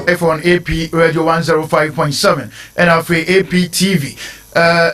F on AP Radio 105.7 and after AP TV.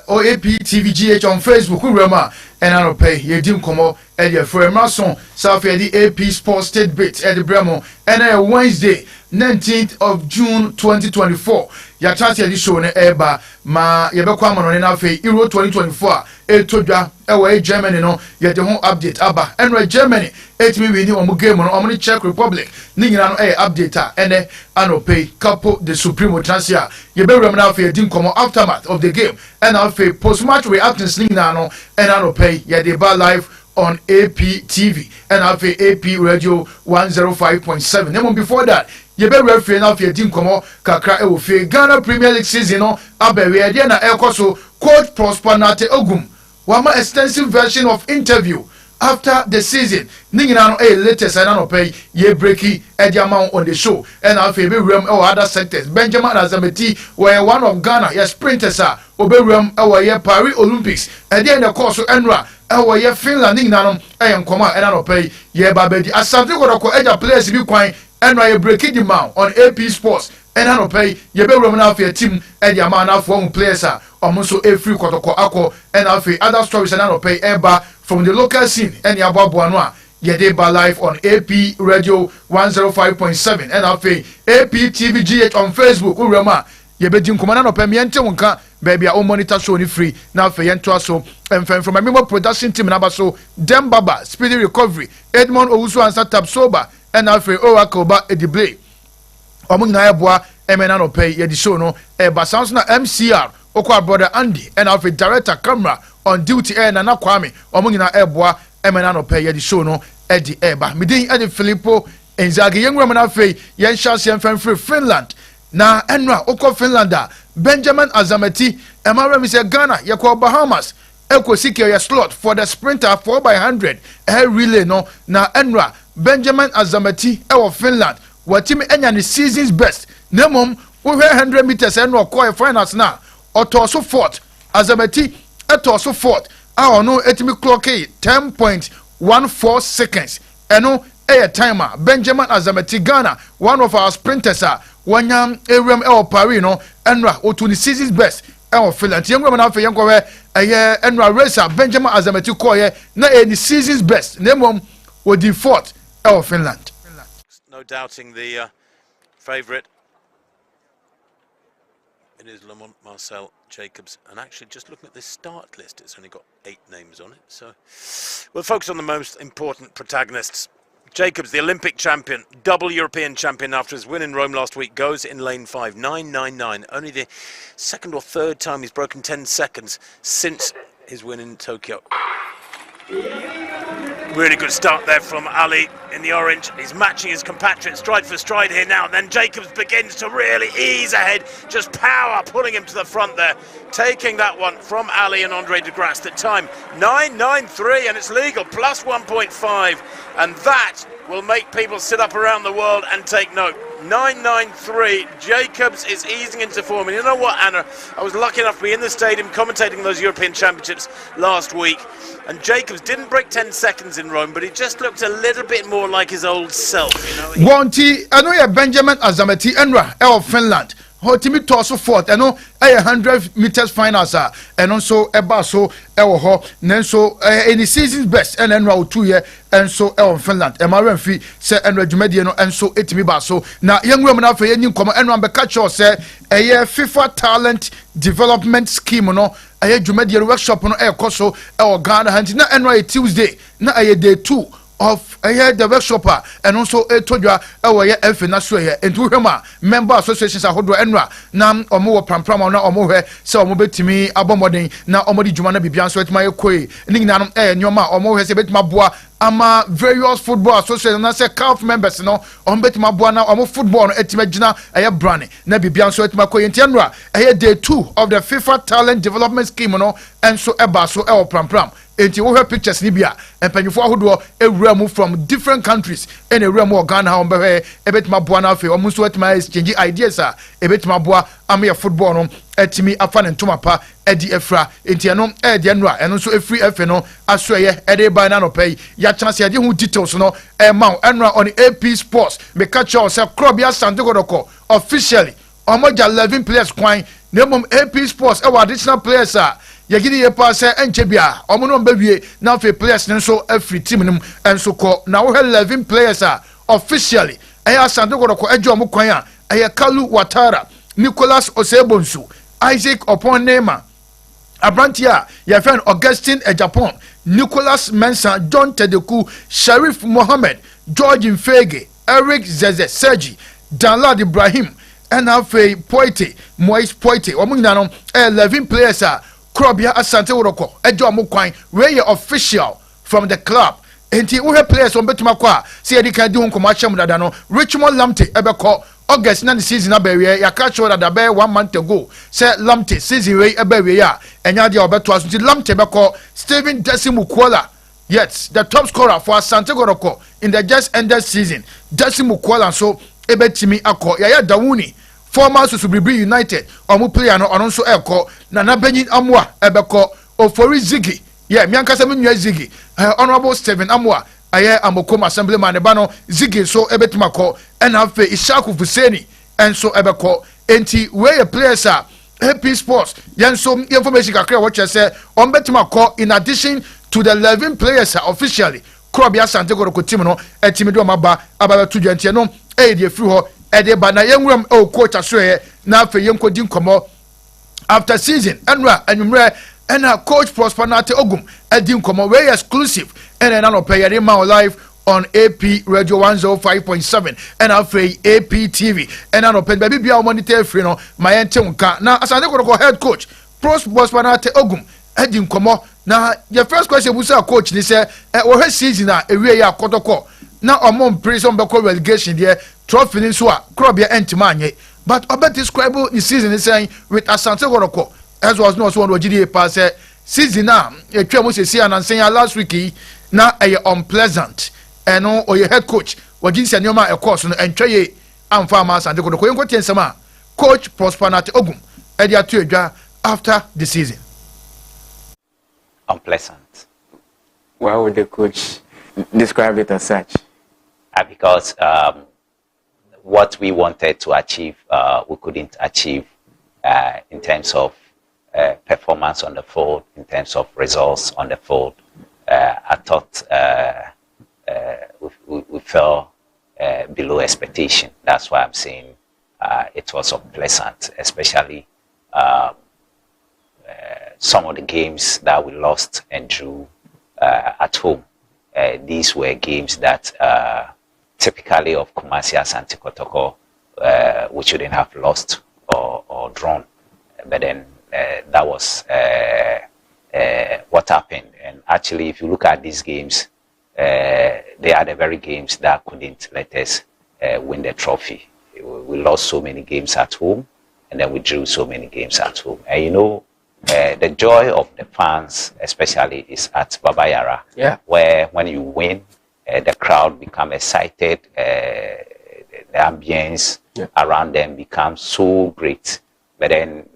Or AP TV GH on Facebook, Urema, and I don't pay ye dim como Eddie for a mason, South Eddie APSPORTS Titbits Eddie Bremo, and Wednesday, 19th of June 2024. Ya chance Eddie show ne eba ma yebekwa mano na fe Euro 2024 etodwa ewe Germany no ye de ho update aba enwe Germany etimi wini omo game no omo Czech Republic ni nyina no update a ene anope Capo the Supremo transfer yebewram na fe din komo aftermath of the game and afi post match reactions ni nyina no ene anope ye de ba live on AP TV and afi AP Radio 105.7 nemo before that ye be referee na fe din komo kakra e wo fe Ghana Premier League season no abewe de na ekoso coach Prosper Nate Ogum wama extensive version of interview after the season ningina no latest and no pay ye breaki e amount on the show and afi be rem or other sectors Benjamin Azameti were one of Ghana ye sprinters are oberem e ye Paris Olympics e dey na course enra e ye Finland ningina no nkoma e na no pay ye babedi asante kodoko eja players bi kwan enra ye breaki the man on APSPORTS and I don't pay ye be room now for your team and your man for one players are almost so a free kotoko ako and I other stories and I don't pay eba from the local scene and your babuanwa ye de ba live on AP Radio 105.7 and I AP TV GH on Facebook urema ye be dim komana no pay me ente wonka baby a monitor show ni free now for yento so and from my member production team number so Dem Baba speedy recovery Edmond Owusu and Satab Soba and I Orakoba Edible omo nyina eboa emena no pay ye di show no eba sounds na MCR okwa brother Andy and our director camera on duty air na Kwame omo nyina eboa emena no pay ye di show no edi eba midin edi Philipo Inzaghi yenwem na fe yen chance yen free Finland na enra okwa Finlanda Benjamin Azameti emara mi say Ghana ye kwa Bahamas eko secure your slot for the sprinter 4x100 relay no na enra Benjamin Azameti e Finland what team enya the season's best nemom we 100 meters and no qualify finals na otoso fort Azameti etoso fort our no etimi clock 10.14 seconds eno a timer Benjamin Azameti Ghana one of our sprinters wanyam ewrem e Paris no enra otu the season's best e Finland yengwem na fe yenkwo eye enra racer Benjamin Azameti koye na any season's best nemom wo di fort e Finland. No doubting the favourite. It is Lamont, Marcel, Jacobs, and actually just looking at this start list, it's only got 8 names on it. So we'll focus on the most important protagonists. Jacobs, the Olympic champion, double European champion after his win in Rome last week, goes in lane 5, 9.99. Only the second or third time he's broken 10 seconds since his win in Tokyo. Really good start there from Ali in the orange. He's matching his compatriot stride for stride here now. Then Jacobs begins to really ease ahead. Just power pulling him to the front there. Taking that one from Ali and Andre de Grasse. The time 9.93 and it's legal. Plus 1.5. And that will make people sit up around the world and take note. 9.93. Jacobs is easing into form. And you know what, Anna? I was lucky enough to be in the stadium commentating those European Championships last week. And Jacobs didn't break 10 seconds in Rome, but he just looked a little bit more like his old self. You know? Wanti, I know you're Benjamin Azameti Enra, of Finland. Hotimi Torso Fort, I know 100 meters finals are, and also Ebaso, Elho, Nenso, any season's best, and Enra 2 year, and so El Finland, and Marian Fee, say, and Regimediano, and so Etimi Baso. Now, young women have a new common, and Rambecatcho say, a year FIFA talent development scheme, no, a year Jumedian workshop on Air Coso, El Ghana, and not Enra Tuesday, not a year day 2. Of the workshopper and also a toja away F Nasway and to him member associations are Hodro Enra Nam or more Prampram or more so mobile to me abomoding now Omodi Jumana Bibian so at my quay Ningnam and Yoma or more has a bit Mabua ama various football association and I say CAF members no on bet Mabuana or more football at Timagina a brani Nabi Bian so at my quay in Tianra a day 2 of the FIFA talent development scheme no and so Eba so El Prampram. Enti wo hwe pictures ni bia empanyfo ahodo ewura from different countries and ewura mu Ghana ha ombe ebetima boa na afi omo so etima exchange ideas ebetima boa am football no etimi afa ne ntoma pa edi efra enti eno edi enra eno so efri efe no asoye edi ba na no pay ya chance edi hu details no ma enra on APSPORTS me catch you say Krobia Santigodoko officially omoja 11 players kwan na mom AP Sports e additional players a yagidi ye pa se enche bia omo no mbawie na fe players nso afri team nim enso ko na wo 11 players a officially eya Asante Kotoko ejo omo kwan a eya Kalu Watara, Nicholas Osebonsu, Isaac Oponema, Abrantia, Yafen Augustine Ejapon, Nicholas Mensah, John Tedeku, Sharif Mohammed, George Mfege, Eric Zeze Sergi, Danlad Ibrahim, Enafe Poite, Moise Poite, Omunano, 11 players are Krobia Asante Kotoko, Ejo Mukwain, where official from the club. Enti uhe players on betima kwa si edi kan di ho nkomacha mu dada no Richmond Lamte ebeko August na the season abawie ya catch order da be 1 month ago say Lamte season we abawie ya enya dia obeto aso Lamte beko Steven Decimu Kuala, yes, the top scorer for Asante Kotoko in the just ended season. Decimu Kuala so ebetimi akọ ya Dawuni former Supremo United omu player no ono so eko na Benyin Amwa ebeko Ofori Ziggy. Yeah, miankasa me nwa Ziggy. Honorable Steven Amwa aye Amokom Assemblyman ba no Ziggy so ebetimako and have Ishaku Fuseni and so ebeko enti where players are AP Sports yen so information kakra what you say on betimako in addition to the 11 players officially Krobia Asante Kotoko team no team do maba aba to dwante no e dey free ho e dey ba na yenwuram o coach aso na afa yenkodi nkomo after season enra anwumre and coach Prosperity Ogum Edim Komo very exclusive and an opera ma live on AP Radio 105.7 and AP TV and an open baby bia monitor free no my entonka na Asante Kotoko head coach Prosperity Ogum Edim Komo na your first question was coach ni say we season na ewie ya Kotoko na omon prison beko relegation there trophy ni so a Krobia entimanye but obet describe the season is saying with Asante Kotoko as was no one GDA pass season now a twa mo se and saying last week na unpleasant and no or your head coach what you say nyoma e course no entwa ye amfa ma Asante Kotoko yenko tiensema coach Prosperity Ogum e dia to edwa after the season. Unpleasant. Why would the coach describe it as such? Because what we wanted to achieve we couldn't achieve in terms of performance on the field, in terms of results on the field. I thought we fell below expectation. That's why I'm saying it was unpleasant, especially some of the games that we lost and drew at home. These were games that typically of Kumasi Asante Kotoko we shouldn't have lost or drawn. But then that was what happened. And actually, if you look at these games, they are the very games that couldn't let us win the trophy. We lost so many games at home, and then we drew so many games at home. And you know, the joy of the fans, especially, is at Baba Yara, where when you win, the crowd become excited, the ambience around them becomes so great. But then,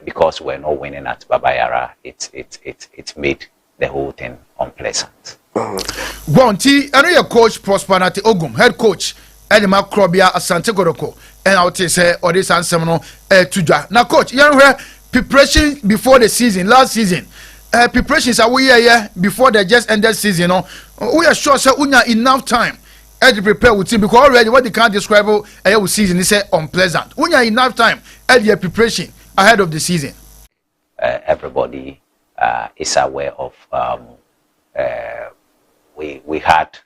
because we're not winning at Baba Yara, it made the whole thing unpleasant. Bonti, I know your coach Prosperity Ogum, head coach, Edema Krobia Asante Kotoko, and I would say, or this answer no tuja. Now, coach, you know preparation before the season, last season, preparations are we here before the just ended season. No, we are sure so we have enough time. To prepare with him because already what they can't describe a season is unpleasant. We have enough time at your preparation ahead of the season. Everybody is aware of we had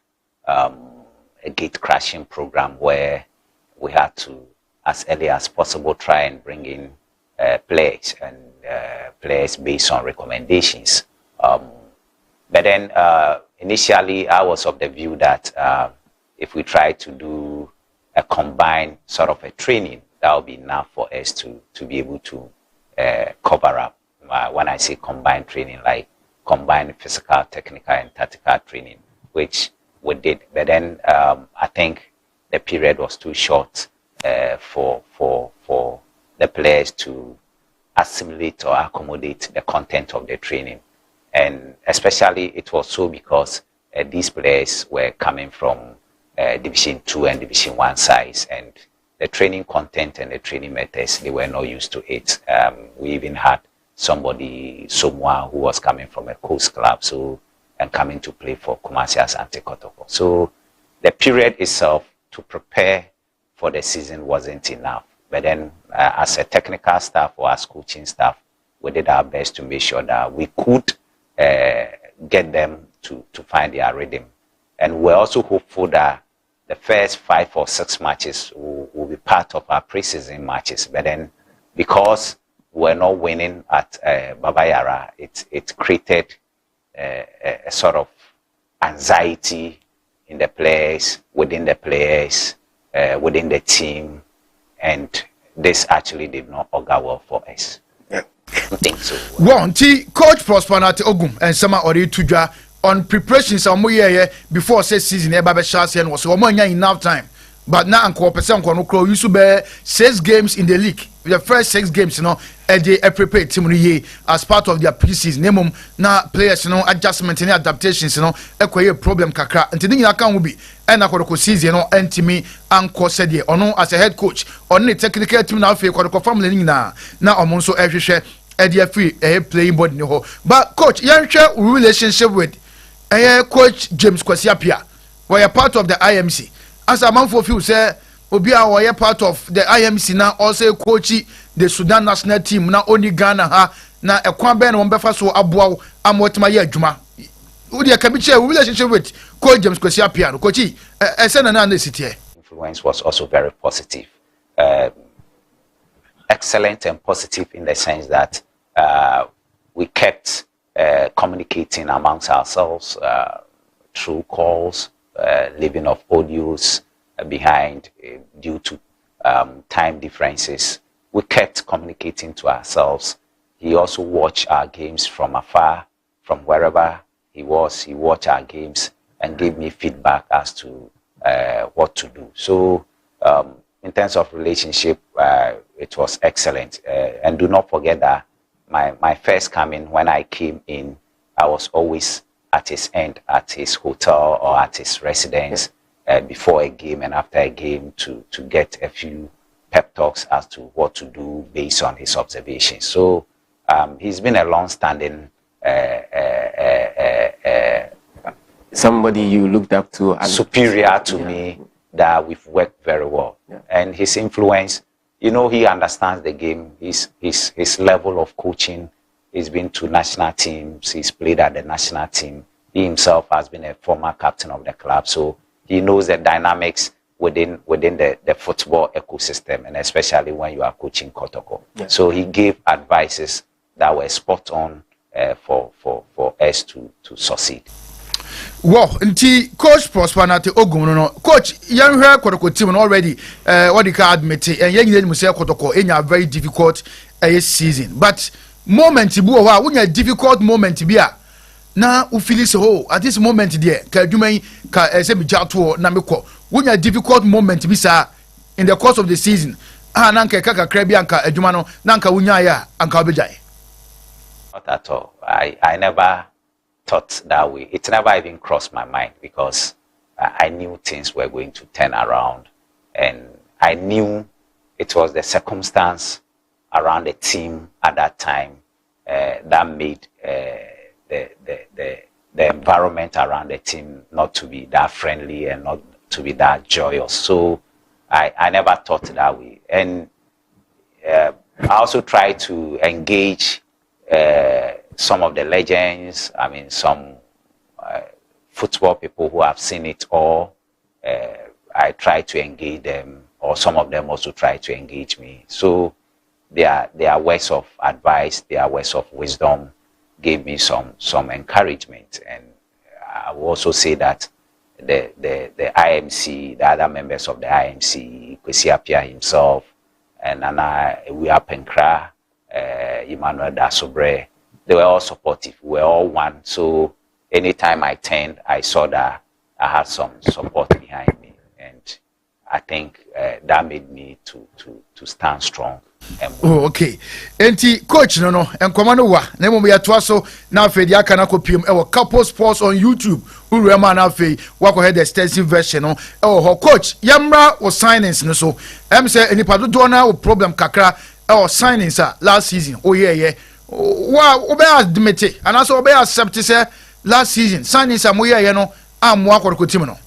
a gate crashing program where we had to, as early as possible, try and bring in players and players based on recommendations. But then initially I was of the view that if we try to do a combined sort of a training, that will be enough for us to be able to cover up. When I say combined training, like combined physical, technical, and tactical training, which we did. But then I think the period was too short for the players to assimilate or accommodate the content of the training. And especially it was so because these players were coming from Division 2 and Division 1 sides, and the training content and the training methods, they were not used to it. We even had someone who was coming from a coast club, and coming to play for Kumasi Asante Kotoko. So the period itself to prepare for the season wasn't enough. But then as a technical staff or as coaching staff, we did our best to make sure that we could get them to find their rhythm. And we're also hopeful that the first 5 or 6 matches will be part of our preseason matches. But then because we're not winning at Babayara, it created a sort of anxiety in the players, within the team, and this actually did not augur well for us. I think so. One, Coach Prosperity Ogum and Sama Ori Tuja on preparations before season and was enough time. But now Uncle Person Kono used to be 6 games in the league. The first 6 games, they prepare team as part of their preseason. Now players, adjustments and adaptations, a problem kakra. And today I can be and I could season, and me Uncle said as a head coach on the technical team now for family now I'm also every share free playing body. But coach, you share relationship with Coach James Kwasiapia, were part of the IMC. As a man for few say, Obia were part of the IMC now, also coaching the Sudan national team, now only Ghana, now a Kwamben on Befaso Abuao, and what my year Juma. Would you come share relationship with Coach James Kwasiapia, Coachy, a son and city? Influence was also very positive. Excellent and positive in the sense that we kept communicating amongst ourselves through calls, leaving of audios behind due to time differences. We kept communicating to ourselves. He also watched our games from afar, from wherever he was. He watched our games and gave me feedback as to what to do. So in terms of relationship, it was excellent. And do not forget that my first coming, when I came in, I was always at his end, at his hotel or at his residence before a game and after a game to get a few pep talks as to what to do based on his observations. So he's been a long-standing somebody you looked up to, and superior to me, that we've worked very well. Yeah. And his influence, he understands the game. His level of coaching. He's been to national teams. He's played at the national team. He himself has been a former captain of the club. So he knows the dynamics within the football ecosystem, and especially when you are coaching Kotoko. Yeah. So he gave advices that were spot on for us to succeed. Wow, nti Coach Prosperity Ogum no coach yan hwe Kotoko team already what you can admit and yan nyina mu say Kotoko enya very difficult season, but moment bu o ha wonya difficult moment bi a na u feel so at this moment there ka adwuma ka say bi jato na mekọ wonya difficult moment bi sa in the course of the season na nka kakra bi anka adwuma no na nka wonya ya anka obejai. Not at all. I never thought that way. It never even crossed my mind because I knew things were going to turn around, and I knew it was the circumstance around the team at that time that made the environment around the team not to be that friendly and not to be that joyous. So I never thought that way. And I also tried to engage some of the legends, some football people who have seen it all. I try to engage them, or some of them also try to engage me. So their words of advice, their words of wisdom gave me some encouragement. And I will also say that the IMC, the other members of the IMC, Kwesiapia himself, and Nana Uyapenkra, Emmanuel Dasobre, they were all supportive. We were all one. So anytime I turned, I saw that I had some support behind me. And I think that made me to stand strong. Oh, okay. Enti coach no enkoma no wa na mo ya to so na afi dia kana kopiem e wo Capo Sports on YouTube. Uru ma na afi wa ko head extensive version no e ho coach yamra wo signings no so em say enipa do na wo problem kakra e wo signings last season oh yeah wa obe admit and also obe accept say last season signings mo yeah no am wa ko team no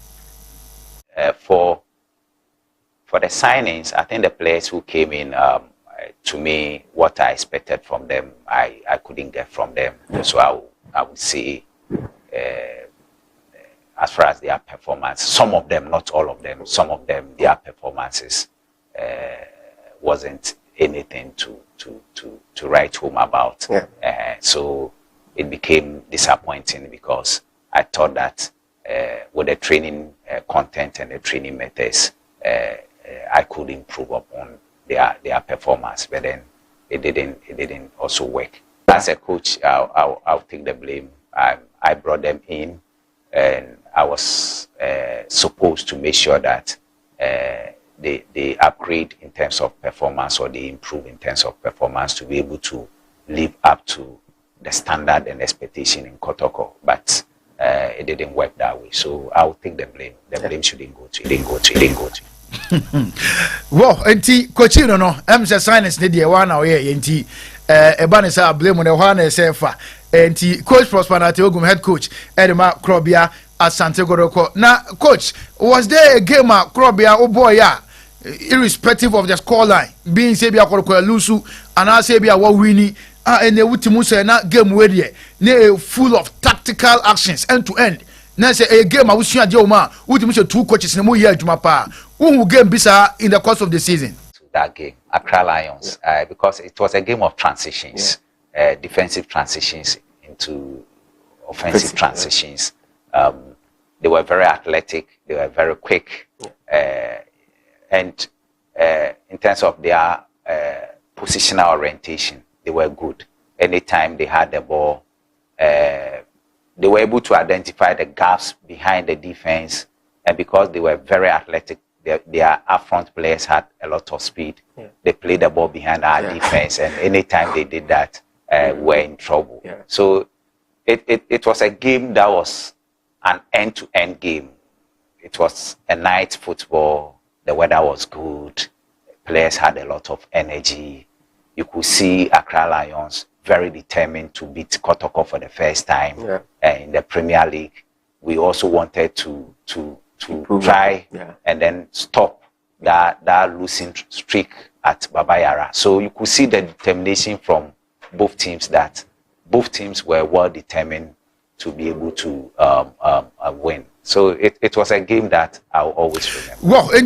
for the signings. I think the players who came in, to me, what I expected from them, I couldn't get from them. So I would say, as far as their performance, some of them, not all of them, some of them, their performances wasn't anything to write home about. Yeah. So it became disappointing because I thought that with the training content and the training methods, I could improve upon their performance, but then it didn't also work. As a coach, I'll take the blame. I brought them in, and I was supposed to make sure that they upgrade in terms of performance, or they improve in terms of performance to be able to live up to the standard and expectation in Kotoko. But it didn't work that way. So I'll take the blame. The blame shouldn't go to. It didn't go to. Well, enti coachino no say silence ne de one na oye enti eba ne say blame ne ho na say fa enti coach Prosperity Ogum head coach Edema Krobia Asante Goroko. Now coach, was there a game Krobia oh boy ya irrespective of the scoreline being say bia Koroko lusu and I say bia what winning and the ultimu say na game we dey full of tactical actions end to end. Na say a game awusua je o ma ultimu say two coaches ne mo ye adwuma pa who game bisa in the course of the season? That game, Accra Lions, because it was a game of transitions, defensive transitions into offensive transitions. They were very athletic, they were very quick, and in terms of their positional orientation, they were good. Anytime they had the ball, they were able to identify the gaps behind the defense, and because they were very athletic, their up-front players had a lot of speed. They played the ball behind our defense, and anytime they did that, we're in trouble. So it was a game that was an end-to-end game. It was a night football. The weather was good. Players had a lot of energy. You could see Accra Lions very determined to beat Kotoko for the first time in the Premier League. We also wanted to try and then stop that losing streak at Baba Yara. So you could see the determination from both teams, that both teams were well determined to be able to win. So it was a game that I'll always remember. Well, a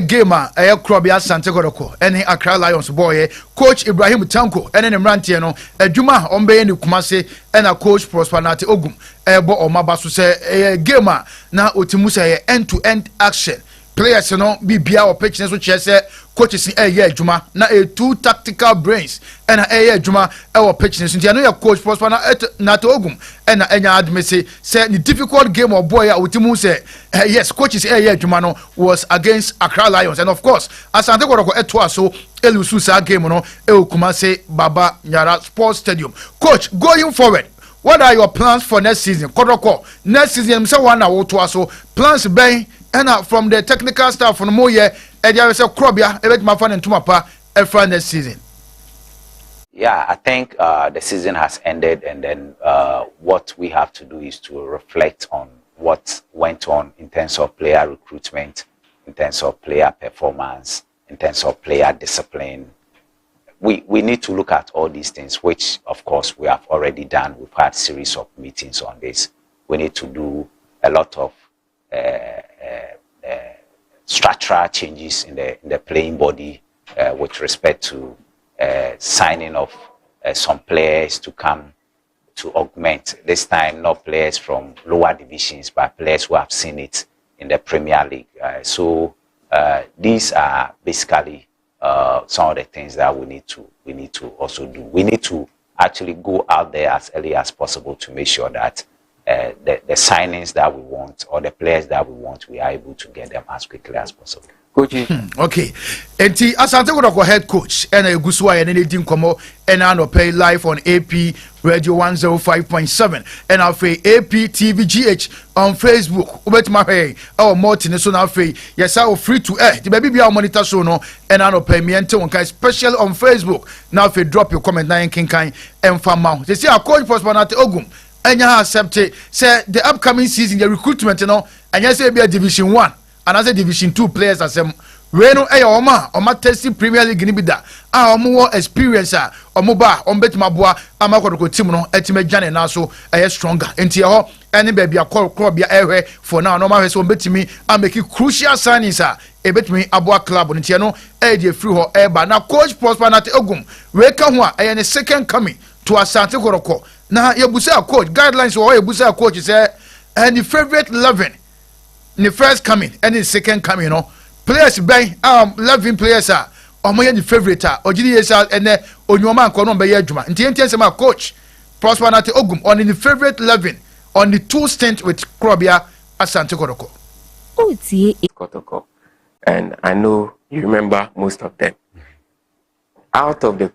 game Krobia Santa Goroko and Accra Lions boy, Coach Ibrahim Tanko, and then Rantiano, a Juma Ombe ni Kumase, and a coach Prosperity Ogum, Ebo or Mabasu say a gamer now Utimusa end-to-end action. Players be bia or pitches which say coaches in Juma na two tactical brains and a Juma our pitches in your coach Prosper na to Ogum and enya admit say the difficult game of boy Utimu say yes coaches Juma no was against Accra Lions, and of course Asante Goroko etwa so elusu sa game no Kumase Baba Yara Sports Stadium. Coach, going forward, what are your plans for next season? Kodoko next season say one na so plans ben and from the technical staff from Moye, Edia say Krobia, my fan and Tumapa, every next season. Yeah, I think the season has ended, and then what we have to do is to reflect on what went on in terms of player recruitment, in terms of player performance, in terms of player discipline. We need to look at all these things, which of course we have already done. We've had a series of meetings on this. We need to do a lot of structural changes in the playing body with respect to signing of some players to come to augment, this time not players from lower divisions but players who have seen it in the Premier League. So these are basically some of the things that we need to also do. We need to actually go out there as early as possible to make sure that the signings that we want or the players that we want, we are able to get them as quickly as possible. Coach. Okay. Enti Asante Kotoko head coach and a Guswa and anything komo and I pay live on AP Radio 105.7 and I'll pay AP TVGH on Facebook. Ubet my pay our Martin so now pay yes I will free to air the baby be our monitor so no and I'll pay me and one special on Facebook. Now if you drop your comment now king kind and farm out. They say our coach postponed Ogum and you accept it. Say the upcoming season the recruitment you know and you say be a Division 1 and as a Division 2 players as them Reno Oma testing Premier League Nibida. More experience Omoba Ombetmabua Amakoko team no etime Jane na so stronger. Enti ho any baby a call club ya ewe for now no ma so betimi make crucial signings betimi aboa club nti no dey free ho eba na coach Prosper Nate Ogum we ka ho a ne second coming to Asante Koroko na yebusa coach guidelines wo yebusa coach say and the favorite 11 the first coming and the second coming no players ben 11 players omoye the favorite ogidi yesa ene onyoma nko no be ye adwuma nti sema coach Prosper Nate Ogum on the favorite 11 on the 2 stint with Krobia Asante Kotoko. Kotoko, and I know you remember most of them. Out of the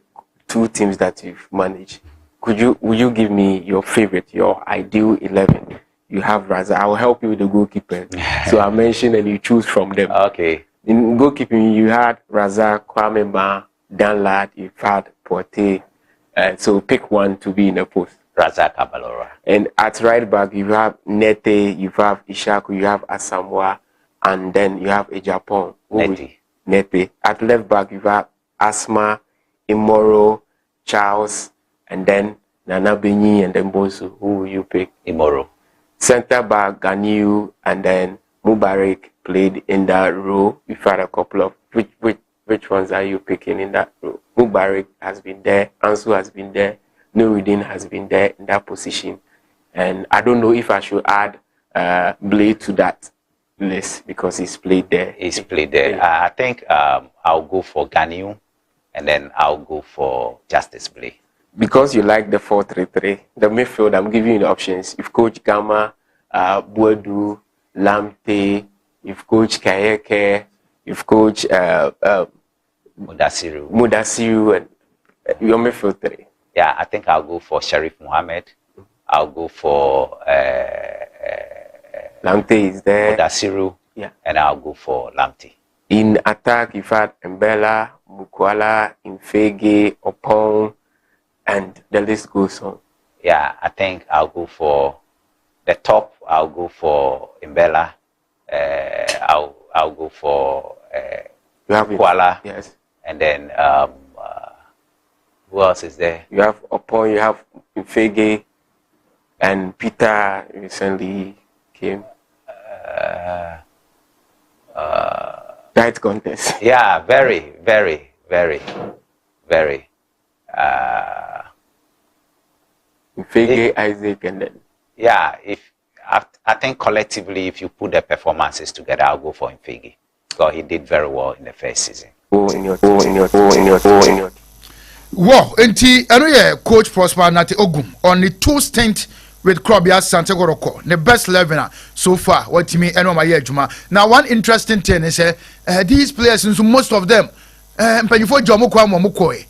2 teams that you've managed, will you give me your favorite, your ideal 11? You have Raza. I will help you with the goalkeeper. So I mentioned and you choose from them. Okay. In goalkeeping, you had Raza, Kwame Ba, Dan Lad, you've had Porte. So pick one to be in the post. Raza Kabalora. And at right back, you have Nete, you have Ishaku, you have Asamoah, and then you have Ejapon. Nete. At left back, you have Asma, Imoro, Charles, and then Nana Benyi, and then Bonsu. Who will you pick? Imoro. Center back, Ganiu, and then Mubarak played in that role. We've had a couple of which ones are you picking in that role? Mubarak has been there, Ansu has been there, Nuruddin has been there in that position, and I don't know if I should add Blade to that list because he's played there. He's played there. Yeah. I think I'll go for Ganiu, and then I'll go for Justice Blade. Because you like the 4-3-3, the midfield, I'm giving you the options. If Coach Gama, Buadu, Lamte, if Coach Kayeke, if Coach Mudasiru, and your midfield 3. Yeah, I think I'll go for Sharif Mohammed. I'll go for Lamte is there. Mudasiru, yeah, and I'll go for Lamte. In attack, you've had Mbella, Mukwala, Infege, Opong, and the list goes on. Yeah, I think I'll go for the top. I'll go for Mbella. I'll go for Kuala. Yes. And then who else is there? You have Opon, you have Infege, and Peter recently came. Tight contest. Yeah, very. Infege, Isaac, and then. Yeah, I think collectively, if you put the performances together, I'll go for Infege because he did very well in the first season. Wow, enti eno ye coach Prosper Nate Ogum on the 2 stint with Krobia Asante Koroko, the best 11 so far. What me eno my adwuma. Now one interesting thing is these players, most of them, mpanyifo jomo kwa momoko e.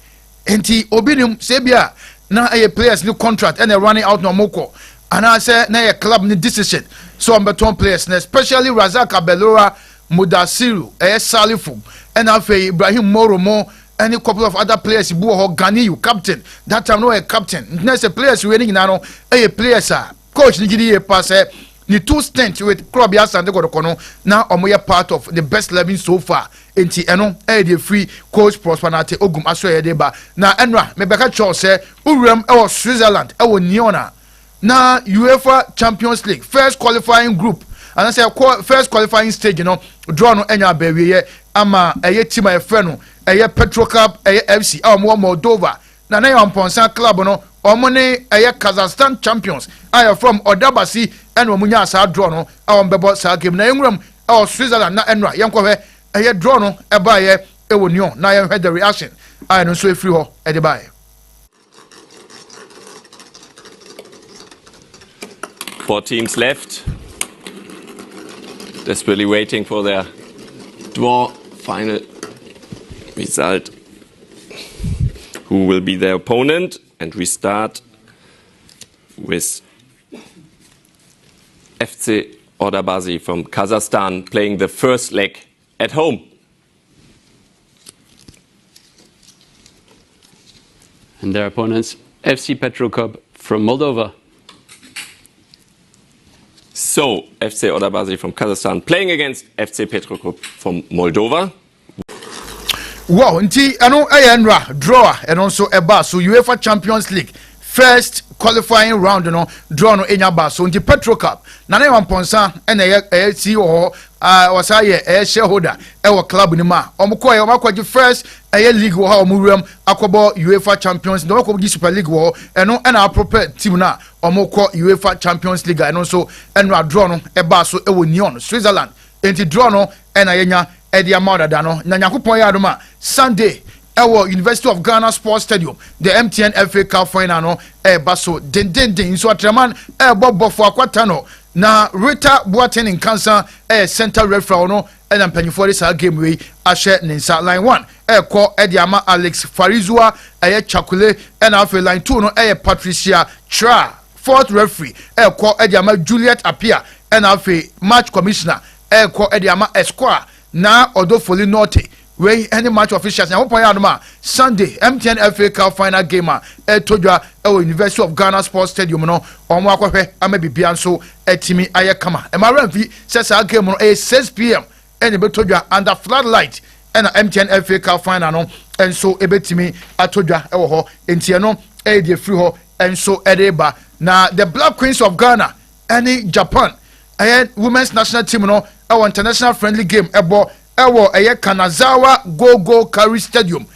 Enti obinum sebia na players new contract and they running out no moko. And I say na club ni decision. So I'm beton players, especially Razak Abelora, Mudasiru, Salifu, and Afe Ibrahim Moromo, and a couple of other players. Buho Ganiu, captain. That time no a captain. Next a players winning now. Players coach Nigiri pass the 2 stints with Krobia Asante Kotoko now omoya part of the best 11 so far. Enti eno the free coach Prosper Nate Ogum aso deba. Na enra me beka cho say urem e Switzerland e Niona. Na UEFA Champions League first qualifying group and I say first qualifying stage draw no enya bewie ama team e freno Petrocab FC Moldova na na Yamponsan club no omone Kazakhstan champions from Odabasi and omunya sa draw no bebo sa game na enwram Switzerland na enra yenkwohwe draw no eba Nyon na ye the reaction no so free ho e de bae. 4 teams left, desperately waiting for their draw final result. Who will be their opponent? And we start with FC Ordabazi from Kazakhstan playing the first leg at home. And their opponents, FC Petrokop from Moldova. So, FC Ordabazi from Kazakhstan playing against FC Petrokop from Moldova. Wow, nti ano enra draw and also eba so UEFA Champions League first qualifying round draw no enya ba so nti Petrokop na na wamponsa na CEO wasa ye shareholder e club ni ma omukoye omakwaji first league wo ha omuwuram akobo UEFA Champions League omakwaji Super League wo eno na appropriate team na omukọ UEFA Champions League eno so enra draw no eba so e wo Nyon Switzerland nti draw no na yenya Eddie Amadada no na Nyakopon ya adoma Sunday University of Ghana Sports Stadium the MTN FA Cup final no baso den so atreman bobo for akwata no na Rita Boateng in cancer center referee no na mpanyifo de sa game we ahye ninsa line 1 call Eddie Ama Alex Farizua Chakule na afi line 2 no Patricia Tra fourth referee call Eddie Ama Juliet Apia na afi match commissioner call Eddie Ama Esquire na Odofoli Norte we any match officials na wopon ya adoma Sunday MTN FA Cup final game todwa University of Ghana Sports Stadium no omo akwhwe amabibia nso etimi ayekama emaramfi sesa game no 6 p.m. ene betodwa under floodlight na MTN FA Cup final no enso ebetimi atodwa ho entie no dey free ho enso edeba na the Black Queens of Ghana any Japan women's national team no international friendly game ewo Kanazawa Go Kari Stadium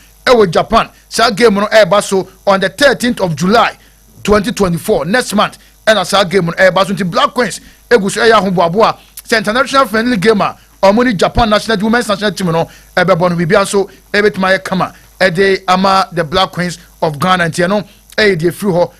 Japan. Sa game no baso on the 13th of July 2024 next month. And sa game no baso nti Black Queens eguso homboaboa. Sa international friendly game omoni Japan national women's national team no bebo no bibia so betima kama ama the Black Queens of Ghana nti no dey free ho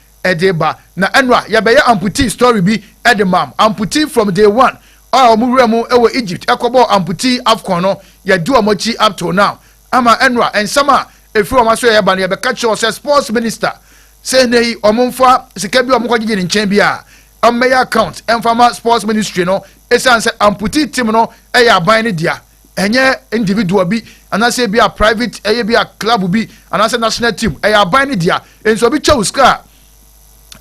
ba na enra ya be amputee story bi mam amputee from day one. Omuremu Egypt ekobo amputee AFCON no ya do amochi up to now ama enra and sama efiri omaso ya ba no ya be catch us sports minister say nei omumfa sika bi omukwaje ni nchen bia omeya account emfama sports ministry no esanse amputee team no ya ban ne dia enye individual bi anase bi a private bi a club bi anase national team ya ban ne dia enso bi chew ska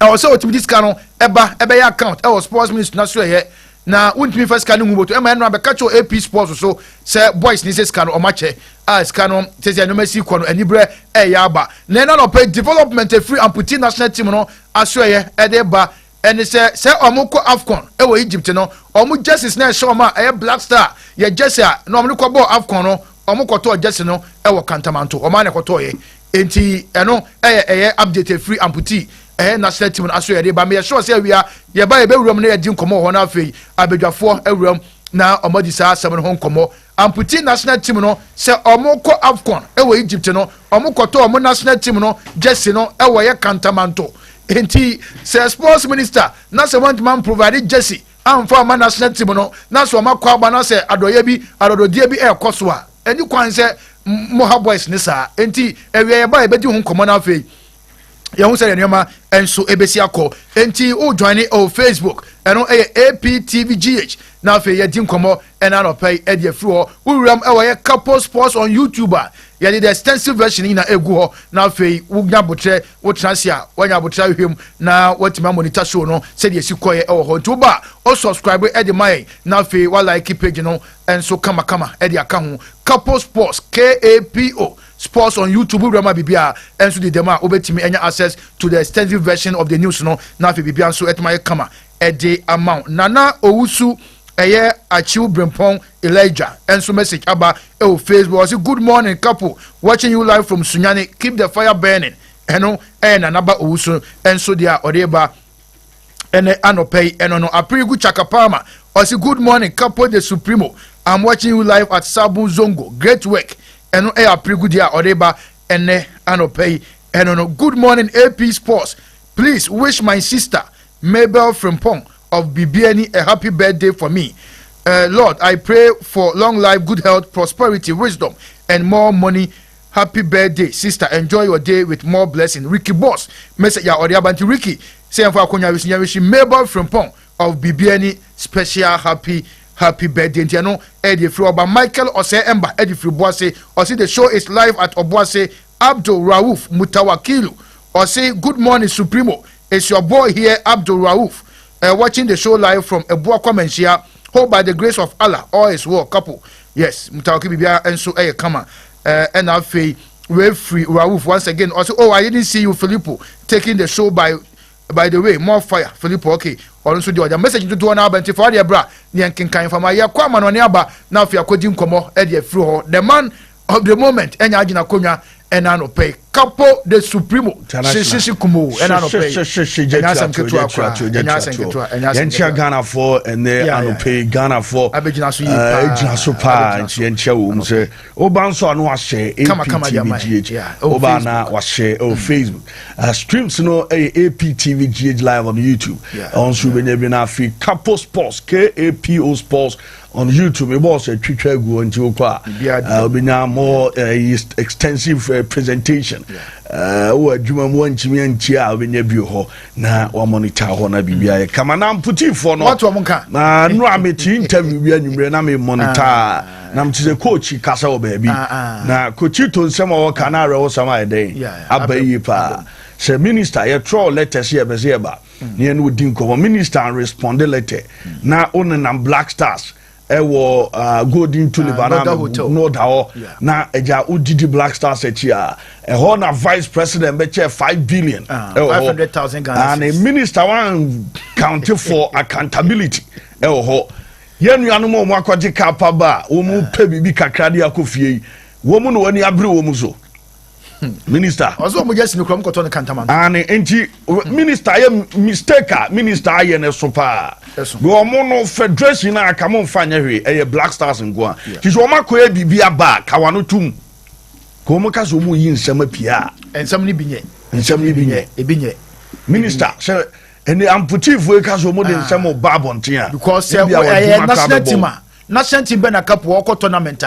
also otimi diska no eba ya account sports ministry na so ye na untimi first can mu boto ema no abekacho APSPORTS so say boys ni say scan o matche scan say no mesi ko no anibre ya aba na no pay development free amputee national team no aso ye ba ene say omukọ AFCON Egypt no omu jerseys na show ma Black Star ye jersey no omu ko ball AFCON no omukọ to jersey no Kantamanto o ma ne ko to ye enti eno update free amputee national team aso yede ba me sure say we are ye ba ye be wuram na ye di nkomo ho na afei abedwafo awuram na omodi sa asem no ho nkomo amputee national team no say omukọ AFCON Egypt no omukọ to omu national team no jersey no ye Kantamanto enti say sports minister na say want man provide jersey amfa ma national team no na so makwa agba na say adoye bi adododie bi ekoso a eni kwan say moha boys ni sa enti ewie ye ba ye be di ho nkomo na afei Yahu say nyoma enso ebesi akọ enti o join Facebook eno APTVGH na fe ye din komo ena no pay e de free ho wuram ye Capo Sports on YouTube ye the extensive version na egu ho na fe wugna botre wo transia wanya botre hwem na watima monitor show no se de sikoye ho nti ba o subscribe e de mai na fe wa like page no enso kama e de aka ho Capo Sports KAPO Sports on YouTube Rama Bibia and so the dema obetimi enya access to the extensive version of the news no na fe bibia so etma kama e de amount nana owusu achiu brempon Elijah and so message aba Facebook say good morning couple watching you live from Sunyani keep the fire burning eno naba owusu and so dia odeba ene anopay eno no aprigu chakapama or say good morning couple the Supremo I'm watching you live at Sabu Zongo great work eno aprigu dia odeba ene anopay eno no good morning APSPORTS please wish my sister Mabel Frimpong of Bibiani a happy birthday for me. Lord, I pray for long life, good health, prosperity, wisdom, and more money. Happy birthday, sister. Enjoy your day with more blessing. Ricky Boss, message ya Odiabanti Ricky. Say for Konya wish Mabel from Pong of Bibiani special happy birthday. Tiano Eddie Fruba Michael Ose Emba Eddie Fruboase. Or see the show is live at Obuase. Abdul Rauf Mutawakilu. Or say good morning Supremo. It's your boy here, Abdul Rauf. Watching the show live from Ebua Komenshia. Hope by the grace of Allah, all is well, couple. Yes, Mutawaki Bibia and so come and I feel we're free. Rauf once again. Also, oh, I didn't see you, Philipo, taking the show by the way. More fire, Philipo. Okay, also the message to one album for the bra. Nyankin kind from my Yaquaman on Yaba. Now, if you are quoting Como, Eddie Fru, the man of the moment, and Yajina Konya. And I don't pay Capo the Supremo. Sisi kumu. And I don't pay. Yencha Ghana for and they I don't pay Ghana for. Abijina Supa and Yencha Umse. Obanso no washe APTVGH. Obana washe or Facebook. Streams no APTVGH live on YouTube. On Subena Free Capo Sports KAPO Sports. On YouTube, it was a Twitter go into more extensive presentation. Juma one Chia when you view na one monitor on a BBI. Come on, I'm putting for no. What one can? No, I'm a interview and I'm a monitor. Nam to the coach, Casa baby. Now, could you tell some of Canara or some day? Abayipa. Say, Minister, you throw letters here, Bezeba. Yen would think of a minister and respond the letter. Now, on Black Stars. Ewo golden tulip no dawo na eja udidi Black Stars etia na vice president beche 5 billion 500,000 Ghana and a minister one counted for accountability yenu anu mo akwaje kapa ba wo mu pe bibi kakra de akofie wo mu no wani abre wo mu so Minister also mo just nukrom koto ne kantaman and enti minister ye mistake minister ye ne sopa go mo no federation na aka mo mfa nya hwe Black Stars ngwa ti so makoya bibia ba kawa no tum ko mo ka so mo yi nsama pia ensam ni binye minister say ene amputifo e ka so mo de nsama ba bonten because national team be na Capo oko tournament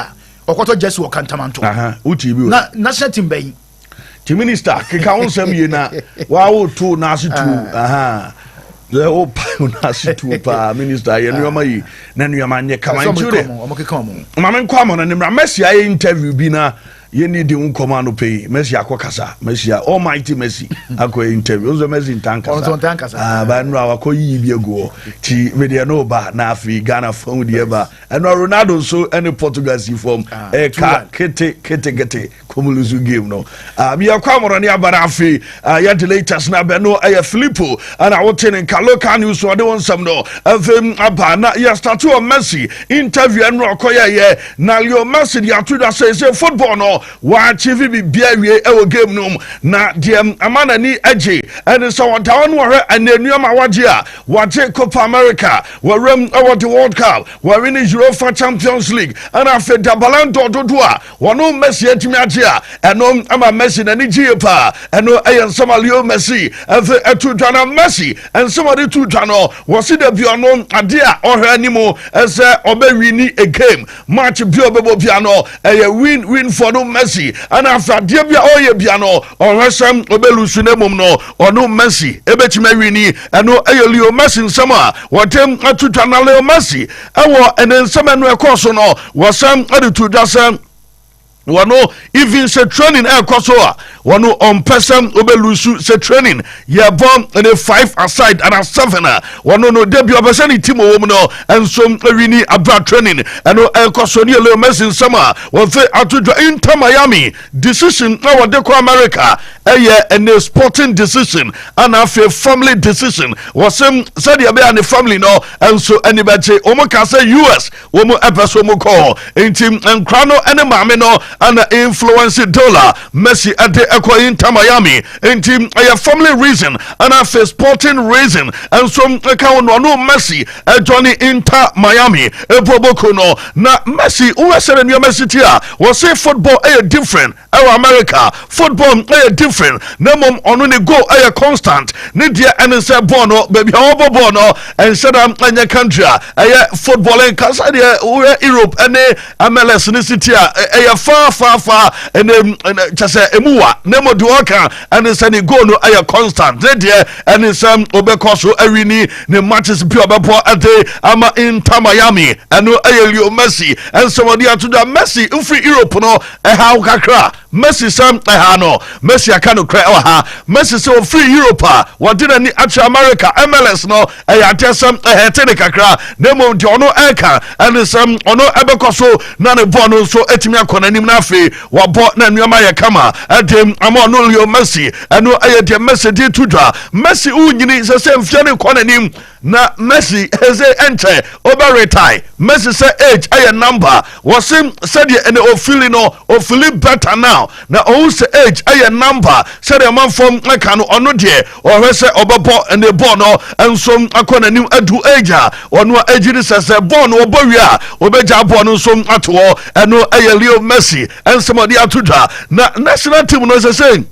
okoto just wo kantamanto uti bi na national team be ti minister keka wonsam ye na wa wo to na asitu le o pa na asitu pa minister ye nuama yi na nuama nye kamanjure mama nkwa mo na nimra Messi aye interview bi na ye need the command to pay Messi akokasa Messi almighty Messi akọ interview onzo Messi ntankasa ba nra akoyi bi ego ti we dey no ba na Afri Ghana from the eba and Ronaldo so any Portuguese form ka kete komuluzu game no bi akwamoro ne abara Afri ya the latest na be no Philipo and awoten in local news so de wonsam no aba na ya start to Messi interview and akoya ye na Leo Messi the atuda say football no wa achieve bi biawie e game no na dem amana ni age and so on down wa and enuama waje a waje Copa America wa rem over the World Cup wa win Europa Champions League and after the Ballon d'Or dodo a wono Messi atimi age a eno ama Messi na ni gie pa eno ayen sama Leo Messi etu dwana Messi and somebody to dwana was it the biano ade a ohwe animo ese obewini a game match bi obebo biano win for no Messi and after dia bia oye bia no onwesem obelusu na mum no ono Messi ebetime wini eno Leo Messi nsama wotem atutwa na Leo Messi ewo ensema no ekoso no wasam adutudasem wano even se training koso wano on person obelusu se training ye bomb in a 5 aside and a 7 wano no debut person team wo no enso wini abra training eno koso ni Leo Messi summer won fe atudwa Inter Miami decision na wode ko America a sporting decision and a family decision wasem said ya be an family no enso anybody omo ka say US wo mo epeso mo call team enkra no ene maame no and influence dollar Messi at the Inter Miami and team a family reason and a sporting reason and some account no Messi Johnny Inter Miami Bobokuno na Messi who said in your Messi tia was say football different our America football different nemom ono ne go constant ne dia and say bono baby obo bono and said anya country footballing kasa dia Europe and MLS ne city far and just emuwa nemo duoka and say ne go no constant ne dia and some obekoso awini ne matches bi obepo ade ama Inter Miami and no Leo Messi and somebody to the Messi free Europe no how kakra Messi sam no Messi akano kra Messi so free Europe what did any actual America MLS no atesam hetene kakra nemo di ono eka and some ono ebekoso na ne bono so etimi akona nim na afi wa bo na nnuama ye kama adem ama no Leo Messi and no de Messi di tudwa Messi unyini se se mfia ne kona nim na Messi eze enter over retire Messi say age number was him said and o feeling better now na o say age number said a man from aka no ono de o say obebo and the born no enso akona nim adu age ono age say born obowi a obeja born no so ato eno Leo Messi and somebody atudwa na national team no say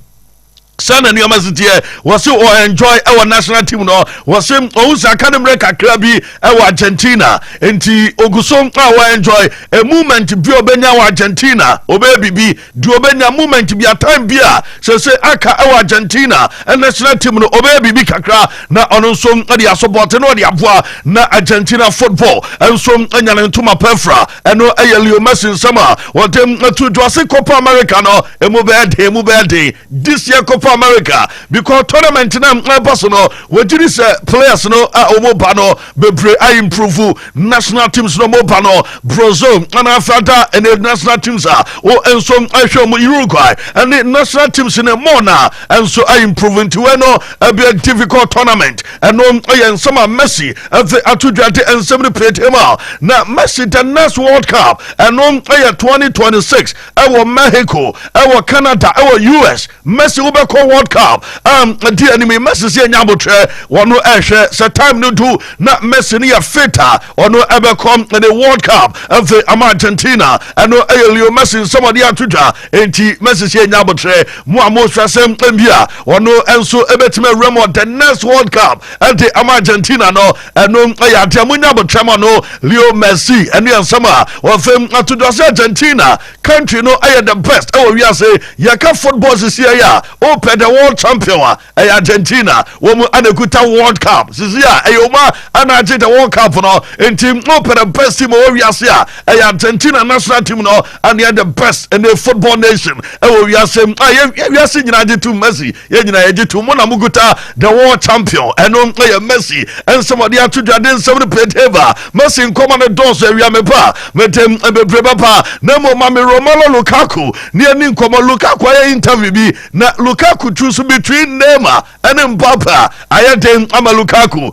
San and Yamaziti was so enjoy our national team no was him also academic krabi our Argentina enti ogusom our enjoy a movement bi obenya Argentina obebibi do obenya movement bi a time bia so say aka our Argentina and national team no obebibi kakra na ono so dey support no dey aboa na Argentina football and so anya ntoma pefra eno Leo Messi sama what them to do Copa America no emubede this year Copa America because tournament na personal we did this players no omoba no bebre I improve national teams no moba no Brazil and after and the national teams are and so I show Uruguay and the national teams in a mona and so I improve into a be a difficult tournament and no and some Messi at the Atujati and 70 played him out now Messi the next World Cup and no 2026 our Mexico our Canada our US Messi will World Cup the enemy Messi say nyabotre wono ehwe se time no do na Messi ne ya feta ono ebe come the World Cup of the Argentina and no Leo Messi somebody atudwa enti Messi say nyabotre mo amosra sem mbia ono enso ebetime remo the next World Cup at the Argentina no eno ya temu nyabotre mo no Leo Messi eno yansama wo fem atudwa se Argentina country no the best we are say yaka football this year ya open the world champion Argentina womu anekuta World Cup sisia ayoma anaje the World Cup no team open the best team we are say Argentina national team no and they are the best in the football nation we are say we are saying nyina to Messi nyina to mo na muguta the world champion and on Messi and somebody to Jordan 7 plate ever Messi in command dons we are mepa metem bebreba pa na mo mami Romelu Lukaku ni ani komo Lukaku interview bi na Lukaku choose between Neymar and Mbappe. I had ama Lukaku.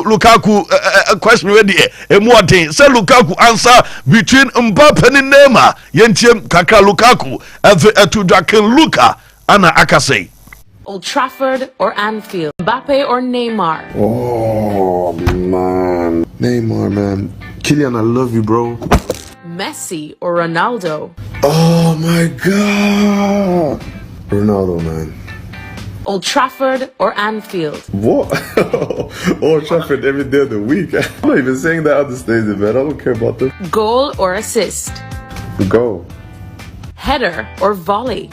Lukaku question ready. More thing. Say Lukaku answer between Mbappe and Neymar. Yentiem kaka Lukaku. To Draken Luka. Ana akase. Old Trafford or Anfield, Mbappe or Neymar? Oh man, Neymar, man. Kylian, I love you, bro. Messi or Ronaldo? Oh my God, Ronaldo, man. Old Trafford or Anfield? What? Old Trafford every day of the week. I'm not even saying that other stadium, man. I don't care about them. Goal or assist? Goal. Header or volley?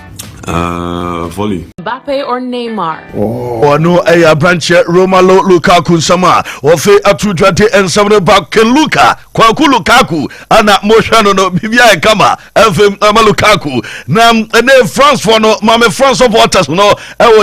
Volley. Mbappe or Neymar? Oh no, branch Romelu Lukaku sama. Ofe atudwate ensamre back Luka. Kwaku Lukaku ana moshano no bibia kama. FM Lukaku. Na ene France for no mame France supporters no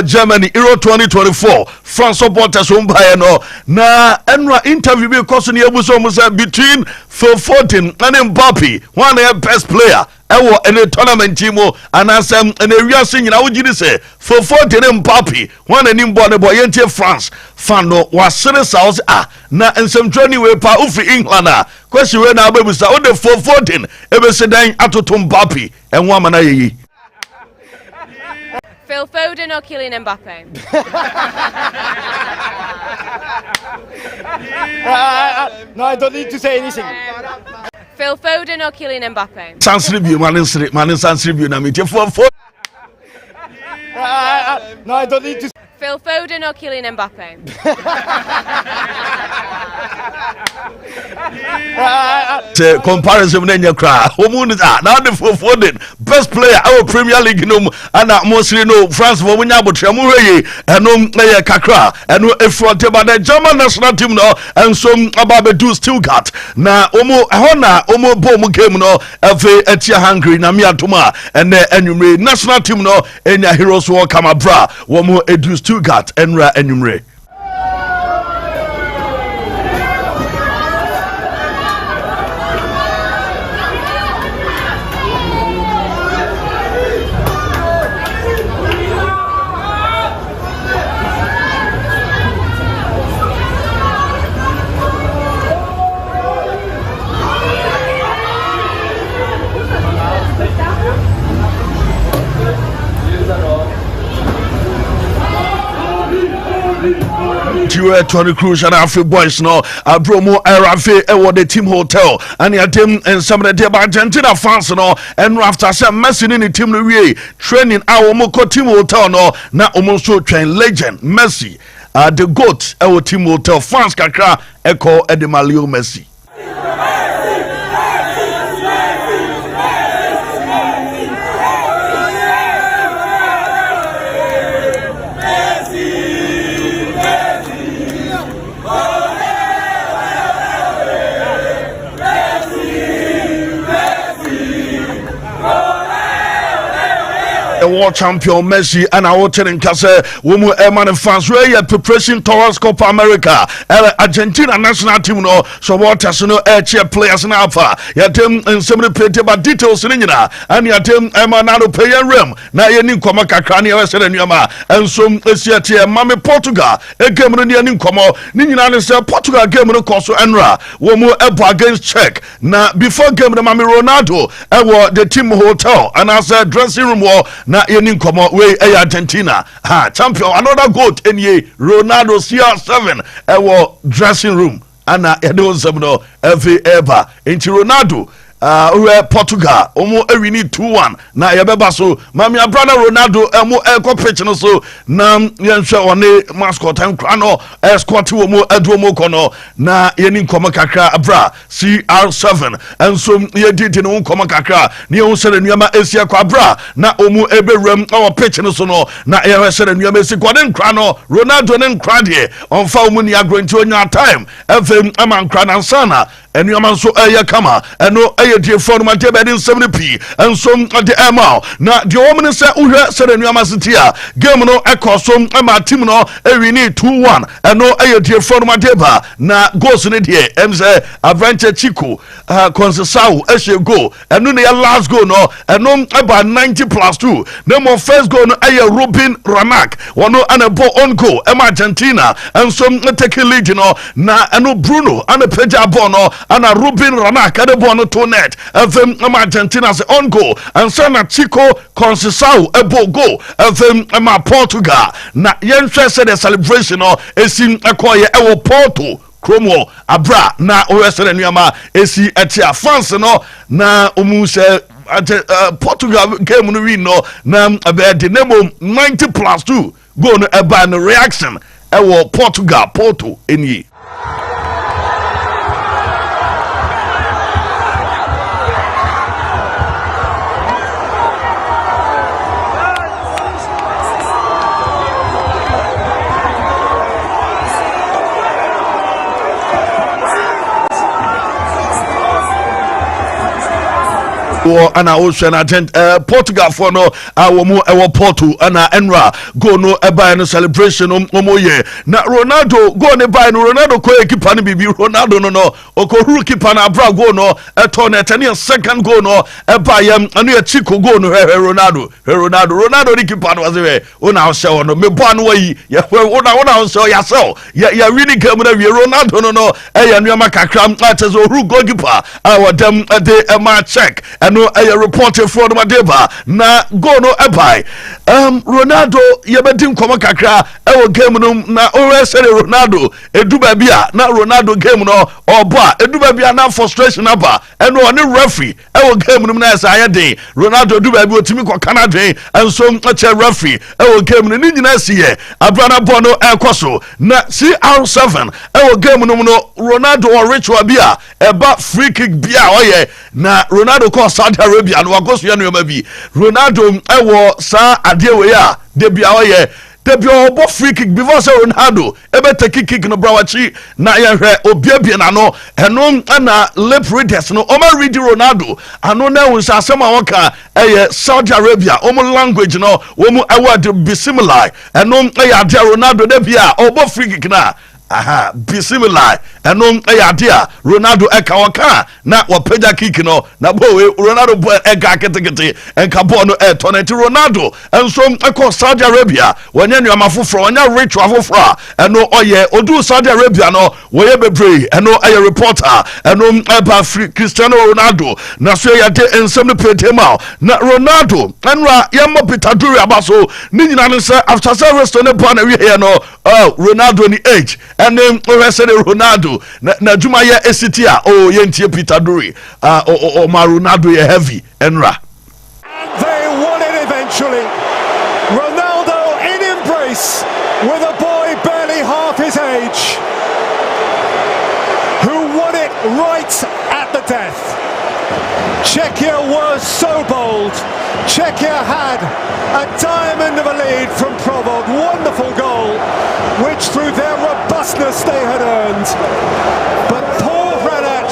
Germany Euro 2024. France supporters umbaye no. Na enra interview because ni ebuso musa between Phil Foden and Mbappe. One of the best player ewo ene tournament team anasem ene wiase nyina wo gidi se fofo de Mbappe wan ani mbo ne boy yentie France fan no wasere saus na nsemtwani we pa ufri England question we na ababusa o de fofo den ebese dan atoto Mbappe enwo amana yeyi Phil Foden or Kylian Mbappe? No, I don't need to say anything. Phil Foden or Kylian Mbappe? Sans review, man sans review na me for No, I don't need to. Phil Foden or Kylian Mbappe? Comparison nenya kra omu na the Foden best player our Premier League no ana mostly no France wo nya abotra mu hweye eno na kakra eno efronte ba the German national team no enso aba do Stuttgart na omu ehona omu bo mu game no efe etia Hungary na miatoma ene enumre national team no enya heroes wo kamabra wo mu edu Stuttgart enra enumre Tony Cruz and Afri boys no Bromo Arafe ewo the team hotel and ya dem and some of the Argentina fans no and after some Messi in the team no we training our moko team hotel no na almost train legend Messi the GOAT ewo team hotel fans kakra echo Edemalio Messi world champion Messi and our telling Kase Womu Eman fans where preparation towards Copa America Argentina national team no so what as no air players in Alpha yatem and some pete ba details in Nina and yatem Emanado pay rem na yeni nkoma kakra ne wese na nyama ensom esiatie mame Portugal e game no ne nkoma ni nyina ne se Portugal game no koso enra womu ebo against Czech na before game no mame Ronaldo e the team hotel and as a dressing room na yeni nkomo we Argentina champion another goat enye Ronaldo CR7 ewo dressing room ana edo semno ever enti Ronaldo Portugal omo ewini 2-1 na yebeba so mami brother Ronaldo emo pitch no so na yenhwe one mascot nkra no escort wo mo aduomo kono na yeni nkoma kakra abra CR7 enso yedidi no nkoma kakra ne yon sere nuama esia kwa abra na omo ebewram our pitch no so no na ye sere nuama esi kwade nkra no Ronaldo ne nkra de onfa omo ni agro nti onya time efem ama nkra na sana enuama so kama eno die forma de bedin 70p enso de ema na de woman say uhwe say enuama sitia game no ekoso ama team no ewini 2-1 eno die forma de ba na goals ne de emse adventure chico consesau ehye goal eno ne last goal no eno about 90+2 no more first goal no Robin Ranak wono ana ball on goal ema Argentina enso take lead no na eno Bruno ana peja ball no ana Robin Ranak ade ball no to net FM Argentina say on goal and sana Chico Consesau ebo goal FM Portugal na yenhwe say the celebration no esim ekoye ewo Porto Kromo abra na oyesere nuama esi etia France no na omu say Portugal game no win no na the name 90+2 goal no eba no reaction ewo Portugal Porto eni ana ocean agent Portugal for no awomu ewo Porto ana enra go no eba no celebration omoye na Ronaldo go ne buy no Ronaldo ko keeper no bibi Ronaldo no okohuru keeper na abra go no eto na etene second goal no eba yam anu ya chiko go no Ronaldo the keeper no waze una show no me bo no yi ya una show ya so ya really game na Ronaldo no eya nneoma kakra atezo ohuru goalkeeper awadam de ma check eno eya reported for no deba na go no ebai Ronaldo yebedi nkomo kakra ewo game no na owe sele Ronaldo eduba bia na Ronaldo game no oba eduba bia na frustration aba eno oni referee ewo game no na esa ayede Ronaldo eduba bia otimi ko Canada enso che referee ewo game no ni nyina siye abrana bono ekoso na CR7 ewo game no Ronaldo or ritual bia eba free kick bia oye na Ronaldo ko Saudi Arabia no wagoso ya no bi Ronaldo ewo sa ade we ya de bia oye debi obo free kick before say Ronaldo ebe take kick no brawachi na ye hwe obiabia na no eno na lip readers no o ma read Ronaldo ano na won sa asema wonka eye Saudi Arabia o mo language no wo mu award be similar eno eye ade Ronaldo debi a obo free kick na be similar eno eye a Ronaldo eka waka na wapeja kick no na bowe Ronaldo bo eka ketekete enka bo no toneti Ronaldo enso eko Saudi Arabia wanya nnuama foforo wanya rich afoforo eno oye odu Saudi Arabia no woye bebre eno eye reporter eno eba Cristiano Ronaldo na so ya de ensem no petema na Ronaldo enra yamma Peter Duri abaso ni nyina no say after service to ne bo na wi here no Ronaldo ni age and then we say Ronaldo na juma ye esitia ye ntie Peter Duri ma Ronaldo ye heavy enra and they won it eventually. Ronaldo in embrace with a boy barely half his age who won it right at the death. Czechia was so bold. Czechia had a diamond of a lead from Provod. Wonderful goal, which through their robustness they had earned. But poor Vranac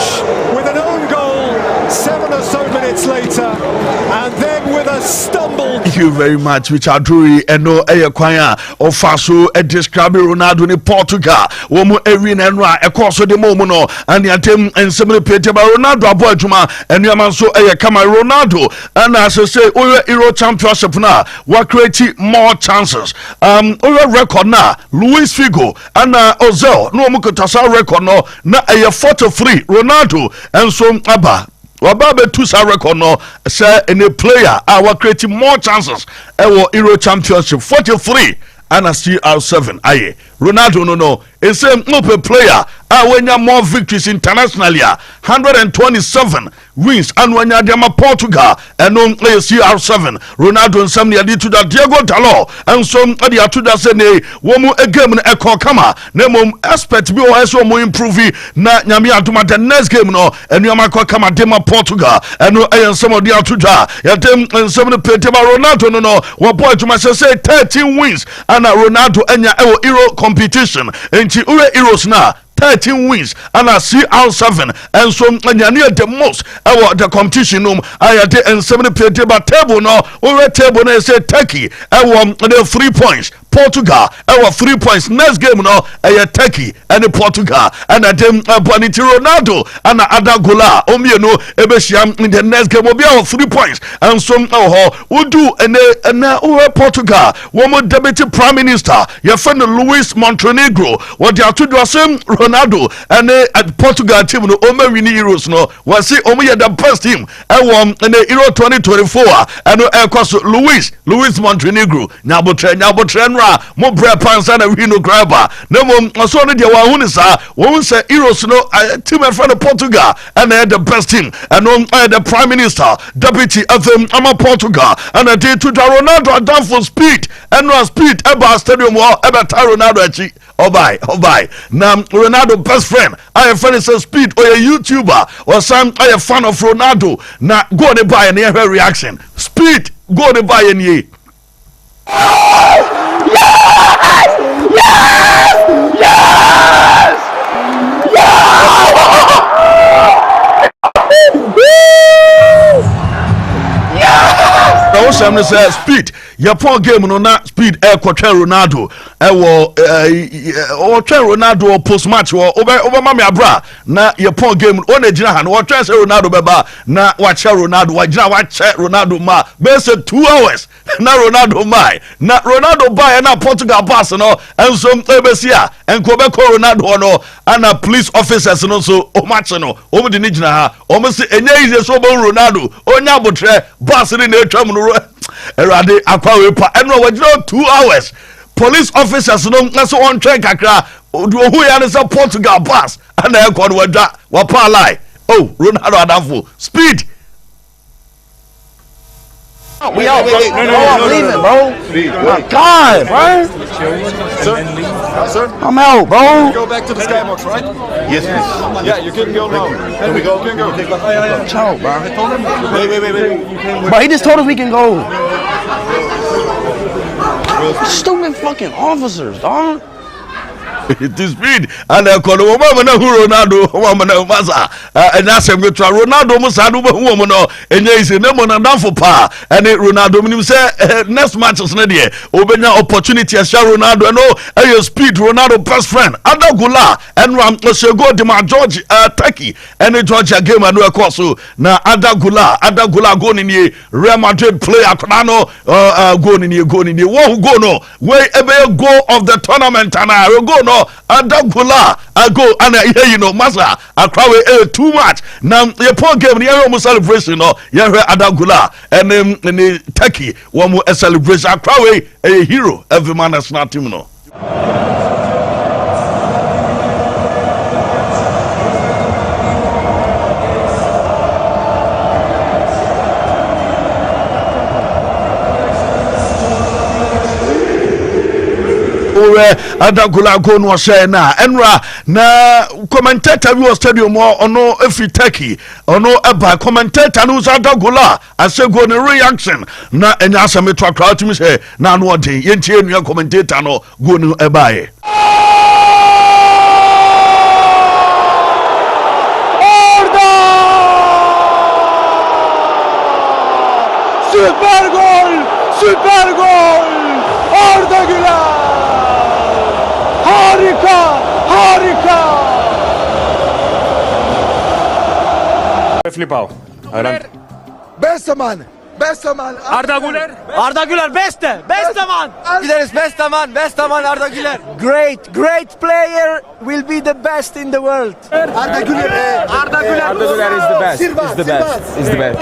with an own goal 7 or so minutes later, and then with a stumble. Thank you very much, Richard Drury. And no Eyakwanya or Faso describe Ronaldo in Portugal. Womo Erin and Ra, a course of the Momono, and the attempt and similar Peter Ronaldo Aboituma, and Yamanso Eyakama Ronaldo. And as I say, Oyo Euro Championship now, what create more chances. Oyo record now, Luis Figo, and Ozel, no Mukotasa record no, na a 43 Ronaldo, and so Abba. Wababe tusa record no say any player our creating more chances ewo Euro Championship 43 and a CR7 aye Ronaldo no it's a open player when you more victories internationally 127 wins and when you are Portugal and on CR7 Ronaldo and some did to that Diego Dalot and some other to that say womu a game e ko kama nemo expect bi o so mo improve na nyame adoma the next game no and you are kama dema Portugal and some of the atuda ya dem and some the Peteba Ronaldo no boy to myself say 13 wins and Ronaldo enya Euro competition enti ure Euros na 13 wins and a CR7 and so near the most the competition I had and 70 table no over table na say Turkey the 3 points Portugal 3 points next game no Turkey and Portugal and them Boniti Ronaldo and other gola no ebesiam in the next game will be 3 points and some we do and over Portugal one deputy prime minister your friend Luis Montenegro what they are to do same Ronaldo and at Portugal team no over win Euros no was see the best team and the Euro 2024 and Luis Montenegro nyabo mo bra pansa na we no grabber no mo so no de wa hu ni sa won say Euros no team in front of Portugal and the best team and the prime minister deputy of Portugal and they to Ronaldo down for speed and no speed about stadium wall about Ronaldo achi obai now Ronaldo best friend I have friend say speed or a YouTuber or some I a fan of Ronaldo na go on buy and hear reaction speed go on buy and ye asem say speed your poor game no na speed kwotwe Ronaldo o twa Ronaldo post match over mama abra na your poor game o na gina ha no twa say Ronaldo beba na wache Ronaldo wache Ronaldo ma be say 2 hours na Ronaldo mai na Ronaldo buy na Portugal pass no enso ebesia enko be ko Ronaldo no ana police officers no so o match no o mu de ni gina ha o mu say enye ize so bo Ronaldo onya botre pass ni na etwa mu no erade akwa we pa eno wagiro 2 hours police officers no na so on train kakra who ya na say Portugal pass ana enko no wadwa wa pa lie oh Ronaldo adafo speed. We out. Wait. No, leave it, bro. My God, bro. Sir? I'm out, bro. Go back to the skybox, right? Yes, please. Yeah, you can go now. Can we go? Can go. Ciao, bro. Wait. But he just told us we can go. Stupid fucking officers, dog. It is speed and I call mama na Ronaldo mama na masa and asem go try Ronaldo mo sadu be hu mo no enye ise na mo na danfo pa and Ronaldo minim say next matches na dey obenya opportunity as Ronaldo no ayo speed Ronaldo best friend Adagula and Ram Osego de ma George Turkey and Georgia game anu e course na Adagula go ni Real Madrid player no go ni wo go no we ebe go of the tournament and I go no Adagula go and you know masa akrawe too much now your poor game the area celebration no you hear Adagula and in Turkey one more celebration akrawe a hero every man that's not him no Adagula go no share na enra na commentator we stadium ono efi Turkey ono eba commentator no Adagula asego ne reaction na enya asame to akra tumi say na no odin yentie nua commentator no go no eba ye Super gol Adagula Harika! Philipo. Beste man! Arda Güler beste man! Gideriz beste man Arda Güler. Great player will be the best in the world. Arda Güler is the best. Is the best.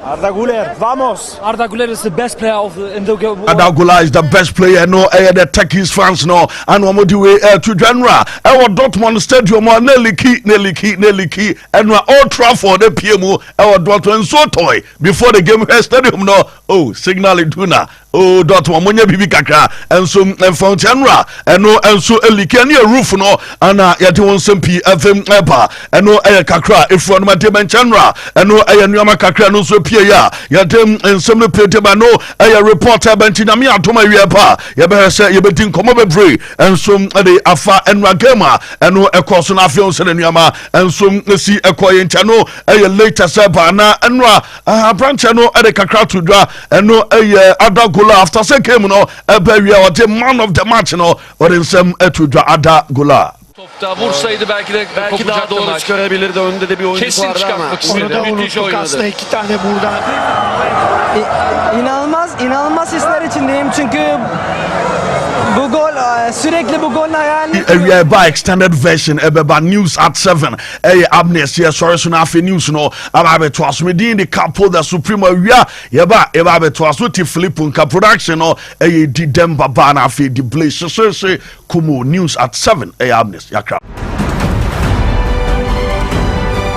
Arda Güler, vamos! Arda Güler is the best player in the world. Arda Güler is the best player no the Turkish fans no and we do to genre our Dortmund stadium nearly key and Old Trafford the PMO our Dortmund so toy before the game stadium no signal tuna Dortmund monya bibi kakra and so fountainra and no and so elikani roof no ana yate won sempi FM epa and no kakra if one mate benchanra and no nuama kakra no so pie ya yate ensem plate ba no reporter bentina me atoma wiepa ye be say ye bedin komo bebre and so the afa enra gama and no ekoso na afion se nuama and so si ekoye ncha no later say ba na enra branch no kakra to dwa and no Adagula after say came no ebewia o the man of the match no or ensem etudwa Adagula Topta vursaydı belki daha doğru çıkarabilirdi. Önde de bir oyuncu vardı ama müthiş oynadı. Aslında 2 tane buradan. İnanılmaz hisler içindeyim çünkü bu gol sürekli bu golün hayalini we by extended version ebeba news at 7 amnesty sorry so na afi news no ababe to asmedi the Capo the Supremo eba be to asoti Philipo nka production no di demba ba na afi di blaze so kumo news at 7 amnesty yakra